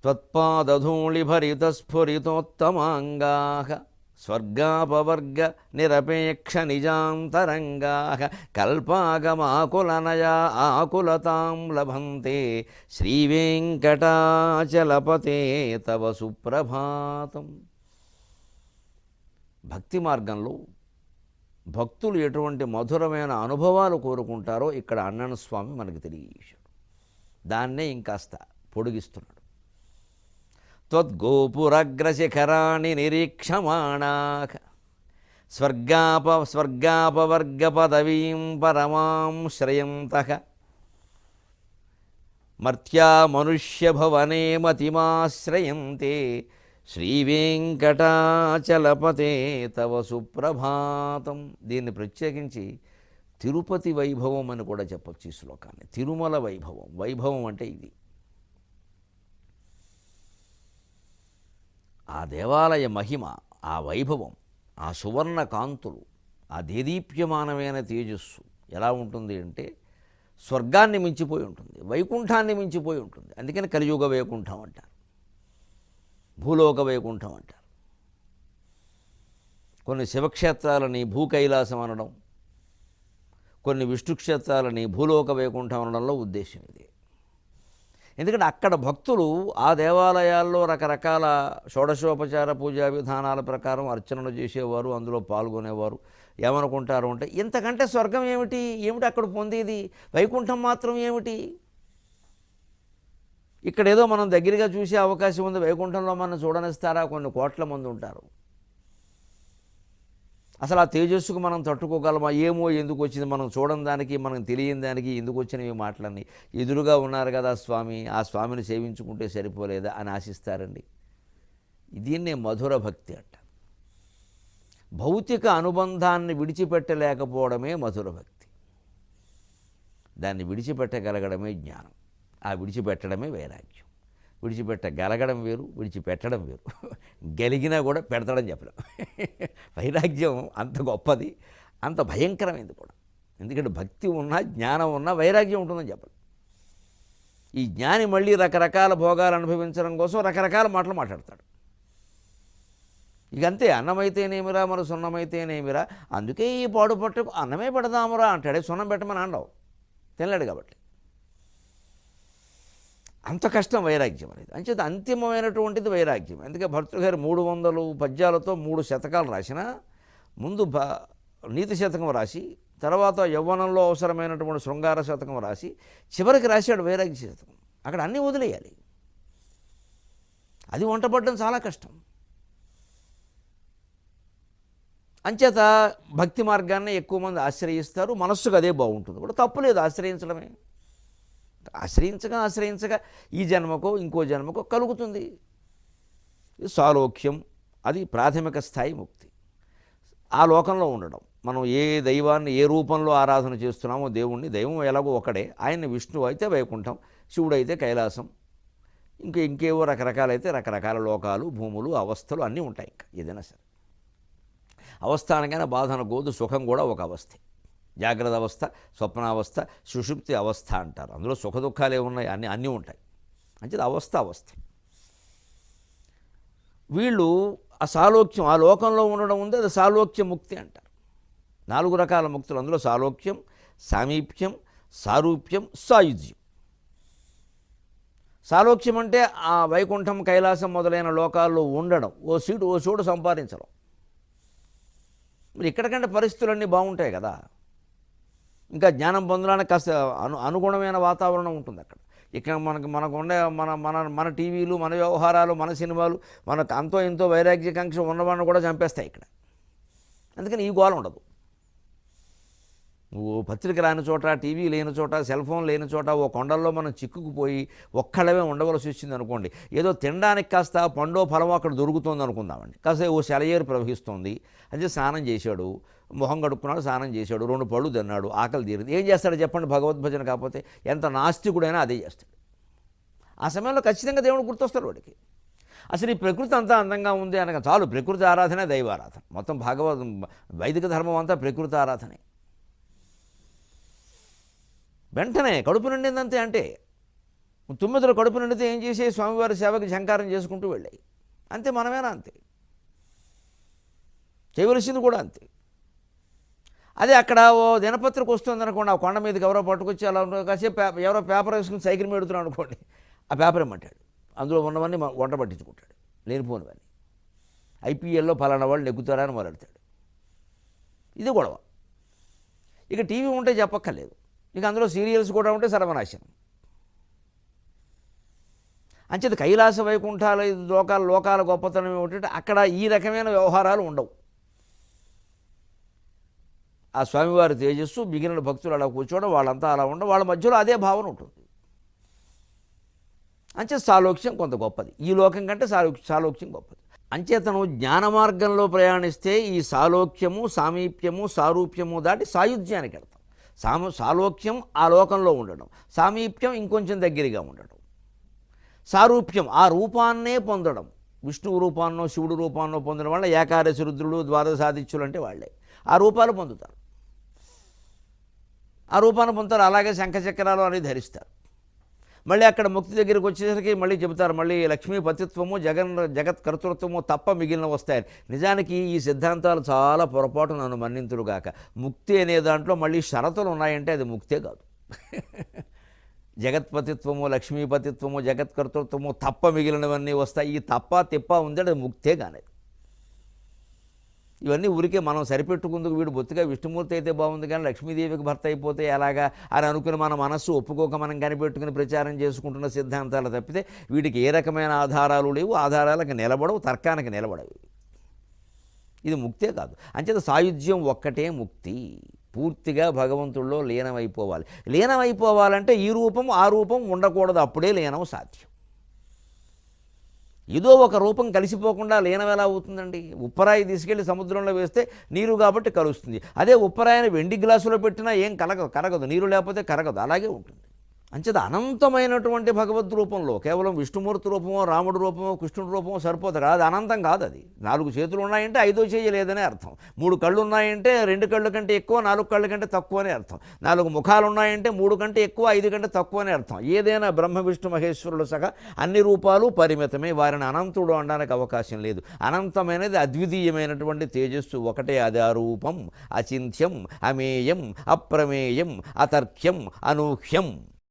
త్వత్పాదధూళిభరితస్ఫురితోత్తమాంగాః స్వర్గాపవర్గ నిరపేక్ష నిజాంతరంగాః కల్పాగమాకులనయా ఆకులతాం లభంతే శ్రీవేంకటాచలపతే తవ సుప్రభాతం. భక్తి మార్గంలో భక్తులు ఎటువంటి మధురమైన అనుభవాలు కోరుకుంటారో ఇక్కడ అన్నన స్వామి మనకు తెలియజేశాడు. దాన్నే ఇంకాస్త పొడిగిస్తున్నాడు. త్వద్గోపురగ్రశిఖరాణి నిరీక్షమాణాః స్వర్గాపవర్గ పదవీం పరమాం శ్రయంతః మర్త్యా మనుష్యభవనే మతిమాశ్రయంతే శ్రీవేంకటాచలపతే తవ సుప్రభాతం. దీన్ని ప్రత్యేకించి తిరుపతి వైభవం అని కూడా చెప్పచ్చు ఈ శ్లోకాన్ని. తిరుమల వైభవం. వైభవం అంటే ఇది. ఆ దేవాలయ మహిమ, ఆ వైభవం, ఆ సువర్ణ కాంతులు, ఆ దేదీప్యమానమైన తేజస్సు ఎలా ఉంటుంది అంటే స్వర్గాన్ని మించిపోయి ఉంటుంది, వైకుంఠాన్ని మించిపోయి ఉంటుంది. అందుకని కలియుగ వైకుంఠం అంటారు, భూలోక వైకుంఠం అంటారు. కొన్ని శివక్షేత్రాలని భూకైలాసం అనడం, కొన్ని విష్ణుక్షేత్రాలని భూలోక వైకుంఠం అనడంలో ఉద్దేశం ఇది. ఎందుకంటే అక్కడ భక్తులు ఆ దేవాలయాల్లో రకరకాల షోడశోపచార పూజా విధానాల ప్రకారం అర్చనలు చేసేవారు, అందులో పాల్గొనేవారు. ఏమనుకుంటారు అంటే ఇంతకంటే స్వర్గం ఏమిటి, అక్కడ పొందేది, వైకుంఠం మాత్రం ఏమిటి, ఇక్కడ ఏదో మనం దగ్గరగా చూసే అవకాశం ఉంది, వైకుంఠంలో మనం చూడనిస్తారా, కొన్ని కోట్ల మంది ఉంటారు. అసలు ఆ తేజస్సుకు మనం తట్టుకోగలమా, ఏమో ఎందుకు వచ్చింది, మనం చూడని దానికి, మనం తెలియని దానికి ఎందుకు వచ్చినవి మాటలన్నీ. ఎదురుగా ఉన్నారు కదా స్వామి, ఆ స్వామిని సేవించుకుంటే సరిపోలేదా అని ఆశిస్తారండి. దీన్నే మధుర భక్తి అంట. భౌతిక అనుబంధాన్ని విడిచిపెట్టలేకపోవడమే మధుర భక్తి. దాన్ని విడిచిపెట్టగలగడమే జ్ఞానం, ఆ విడిచిపెట్టడమే వైరాగ్యం. విడిచిపెట్టగలగడం వేరు, విడిచిపెట్టడం వేరు. గలిగినా కూడా పెడతాడని చెప్పడం. వైరాగ్యం అంత గొప్పది, అంత భయంకరమైంది కూడా. ఎందుకంటే భక్తి ఉన్నా, జ్ఞానం ఉన్నా వైరాగ్యం ఉంటుందని చెప్పడం. ఈ జ్ఞాని మళ్ళీ రకరకాల భోగాలు అనుభవించడం కోసం రకరకాల మాటలు మాట్లాడతాడు. ఇక అంతే, అన్నమైతేనేమిరా మరి సున్నమైతేనేమిరా, అందుకే ఈ పాడు పట్టుకు అన్నమే పెడదామురా అంటాడే, సున్నం పెట్టమని అండవు, తినలేడు కాబట్టి. అంత కష్టం వైరాగ్యం అనేది. అంచేత అంతిమమైనటువంటిది వైరాగ్యం. అందుకే భర్తృగారు 300 పద్యాలతో 3 శతకాలు రాసిన, ముందు నీతి శతకం రాసి, తర్వాత యవ్వనంలో అవసరమైనటువంటి శృంగార శతకం రాసి, చివరికి రాశాడు వైరాగ్య శతకం. అక్కడ అన్నీ వదిలేయాలి, అది వంటపడడం చాలా కష్టం. అంచేత భక్తి మార్గాన్ని ఎక్కువ మంది ఆశ్రయిస్తారు, మనస్సుకు అదే బాగుంటుంది కూడా, తప్పులేదు ఆశ్రయించడమే. ఆశ్రయించగా ఈ జన్మకో ఇంకో జన్మకో కలుగుతుంది సాలోక్యం. అది ప్రాథమిక స్థాయి ముక్తి. ఆ లోకంలో ఉండడం, మనం ఏ దైవాన్ని ఏ రూపంలో ఆరాధన చేస్తున్నామో దేవుణ్ణి, దైవం ఎలాగో ఒకడే, ఆయన్ని విష్ణువు అయితే వైకుంఠం, శివుడు అయితే కైలాసం, ఇంకేవో రకరకాలైతే రకరకాల లోకాలు, భూములు, అవస్థలు అన్నీ ఉంటాయి. ఇంకా ఏదైనా సరే అవస్థ అనగానే బాధ అనుకోవద్దు, సుఖం కూడా ఒక అవస్థే. జాగ్రత్త అవస్థ, స్వప్నావస్థ, సుషుప్తి అవస్థ అంటారు. అందులో సుఖ దుఃఖాలే ఉన్నాయి, అన్నీ ఉంటాయి. అంటే అవస్థ. వీళ్ళు ఆ సాలోక్యం, ఆ లోకంలో ఉండడం ఉంది, అది సాలోక్య ముక్తి అంటారు. 4 రకాల ముక్తులు, అందులో సాలోక్యం, సామీప్యం, సారూప్యం, సాయుజ్యం. సాలోక్యం అంటే ఆ వైకుంఠం, కైలాసం మొదలైన లోకాల్లో ఉండడం, ఓ చోటు సంపాదించడం. మరి ఇక్కడికంటే పరిస్థితులన్నీ బాగుంటాయి కదా, ఇంకా జ్ఞానం పొందడానికి కాస్త అనుగుణమైన వాతావరణం ఉంటుంది అక్కడ. ఇక్కడ మనకు ఉండే మన టీవీలు, మన వ్యవహారాలు, మన సినిమాలు, మనకు అంతో ఎంతో వైరాగ్యకాంక్ష ఉన్నవాడిని కూడా చంపేస్తాయి ఇక్కడ. అందుకని ఈ గోల ఉండదు. నువ్వు పత్రిక రాని చోట, టీవీ లేని చోట, సెల్ ఫోన్ లేని చోట, ఓ కొండల్లో మనం చిక్కుకుపోయి ఒక్కడమే ఉండవలసి వచ్చింది అనుకోండి, ఏదో తినడానికి కాస్త పండో ఫలమో అక్కడ దొరుకుతుంది అనుకుందామండి. కాస్త ఓ సెలయేరు ప్రవహిస్తుంది, అంటే స్నానం చేశాడు, మొహం కడుక్కున్నాడు, స్నానం చేశాడు, 2 పళ్ళు తిన్నాడు, ఆకలి తీరింది, ఏం చేస్తాడు చెప్పండి? భగవద్భజన కాకపోతే ఎంత నాస్తికుడైనా అదే చేస్తాడు. ఆ సమయంలో ఖచ్చితంగా దేవుడు గుర్తొస్తాడు వాడికి. అసలు ఈ ప్రకృతి అంతా అందంగా ఉంది అనగా చాలు, ప్రకృతి ఆరాధనే దైవారాధన. మొత్తం వైదిక ధర్మం అంతా ప్రకృతి ఆరాధనే. వెంటనే కడుపు నిండిందంతే. అంటే తుమ్మెదలు కడుపు నిండితే ఏం చేసే స్వామివారి సేవకి ఝంకారం చేసుకుంటూ వెళ్ళాయి. అంతే, మనమేనా అంతే, చేయవలసింది కూడా అంతే. అదే అక్కడ ఓ దినపత్రిక వస్తుంది అనుకోండి, ఆ కొండ మీదకి ఎవరో పట్టుకొచ్చి అలా కాసేపు ఎవరో పేపర్ వేసుకుని సైకిల్ మీద పెడుతున్నాడు అనుకోండి, ఆ పేపర్ ఇమ్మంటాడు, అందులో ఉన్నవన్నీ వంట పట్టించుకుంటాడు, లేనిపోనివన్నీ. ఐపీఎల్లో ఫలానా వాళ్ళు నెగ్గుతారా అని మొదలెడతాడు. ఇది గొడవ. ఇక టీవీ ఉంటే చెప్పక్కర్లేదు, ఇక అందులో సీరియల్స్ కూడా ఉంటే సర్వనాశనం. అంచేత కైలాస వైకుంఠాల లోకాల గొప్పతనం ఏమిటంటే అక్కడ ఈ రకమైన వ్యవహారాలు ఉండవు. ఆ స్వామివారి తేజస్సు, మిగిలిన భక్తులు అలా కూర్చోవడం, వాళ్ళంతా అలా ఉండడం, వాళ్ళ మధ్యలో అదే భావన ఉంటుంది. అంచేత సాలోక్యం కొంత గొప్పది, ఈ లోకం కంటే సాలోక్యం గొప్పది. అంచేతను జ్ఞాన మార్గంలో ప్రయాణిస్తే ఈ సాలోక్యము, సామీప్యము, సారూప్యము దాటి సాయుధ్యానికి వెళ్తాం. సాలోక్యం ఆ లోకంలో ఉండడం, సామీప్యం ఇంకొంచెం దగ్గరగా ఉండడం, సారూప్యం ఆ రూపాన్నే పొందడం. విష్ణువు రూపాన్నో శివుడు రూపాన్నో పొందడం వల్ల ఏకాదశి రుద్రులు, ద్వాదశాదిత్యులు అంటే వాళ్ళే ఆ రూపాలు పొందుతారు. ఆ రూపాన్ని పొందుతారు, అలాగే శంఖచక్రాలు అనేది ధరిస్తారు. మళ్ళీ అక్కడ ముక్తి దగ్గరికి వచ్చేసరికి మళ్ళీ చెబుతారు, మళ్ళీ లక్ష్మీపతిత్వము, జగత్ కర్తృత్వము తప్ప మిగిలిన వస్తాయి. నిజానికి ఈ సిద్ధాంతాలు చాలా పొరపాటు, నన్ను మన్నింతురుగాక. ముక్తి అనే దాంట్లో మళ్ళీ షరతులు ఉన్నాయంటే అది ముక్తే కాదు. జగత్పతిత్వము, లక్ష్మీపతిత్వము, జగత్కర్తృత్వము తప్ప మిగిలినవన్నీ వస్తాయి. ఈ తప్ప తిప్ప ఉంది, అది ముక్తే కానేది. ఇవన్నీ ఊరికే మనం సరిపెట్టుకుందుకు, వీడు బొత్తిగా విష్ణుమూర్తి అయితే బాగుంది కానీ లక్ష్మీదేవికి భర్త అయిపోతే ఎలాగా అని అనుకుని మన మనస్సు ఒప్పుకోక మనం కనిపెట్టుకుని ప్రచారం చేసుకుంటున్న సిద్ధాంతాలు తప్పితే వీటికి ఏ రకమైన ఆధారాలు లేవు, ఆధారాలకు నిలబడవు, తర్కానికి నిలబడవు. ఇది ముక్తే కాదు. అంచేత సాయుధ్యం ఒక్కటే ముక్తి. పూర్తిగా భగవంతుల్లో లీనమైపోవాలి. లీనమైపోవాలంటే ఈ రూపం ఆ రూపం ఉండకూడదు, అప్పుడే లీనం సాధ్యం. ఏదో ఒక రూపం కలిసిపోకుండా లీనం ఎలా అవుతుందండి? ఉప్పరాయి తీసుకెళ్ళి సముద్రంలో వేస్తే నీరు కాబట్టి కలుస్తుంది. అదే ఉప్పరాయిని వెండి గ్లాసులో పెట్టినా ఏం కరగదు, నీరు లేకపోతే కరగదు, అలాగే ఉంటుంది. అంచేత అనంతమైనటువంటి భగవద్ రూపంలో కేవలం విష్ణుమూర్తి రూపమో, రాముడు రూపమో, కృష్ణుడి రూపమో సరిపోతుంది. అది అనంతం కాదు. అది 4 చేతులు ఉన్నాయంటే 5వ చేయి లేదనే అర్థం. 3 కళ్ళు ఉన్నాయంటే 2 కళ్ళ కంటే ఎక్కువ, 4 కళ్ళ కంటే తక్కువ అనే అర్థం. 4 ముఖాలు ఉన్నాయంటే 3 కంటే ఎక్కువ, 5 కంటే తక్కువ అనే అర్థం. ఏదైనా బ్రహ్మ విష్ణు మహేశ్వరులు సహా అన్ని రూపాలు పరిమితమే, వారిని అనంతుడు అనడానికి అవకాశం లేదు. అనంతమైనది అద్వితీయమైనటువంటి తేజస్సు ఒకటే, అది ఆ రూపం. అచింత్యం, అమేయం, అప్రమేయం, అతర్క్యం, అనూహ్యం.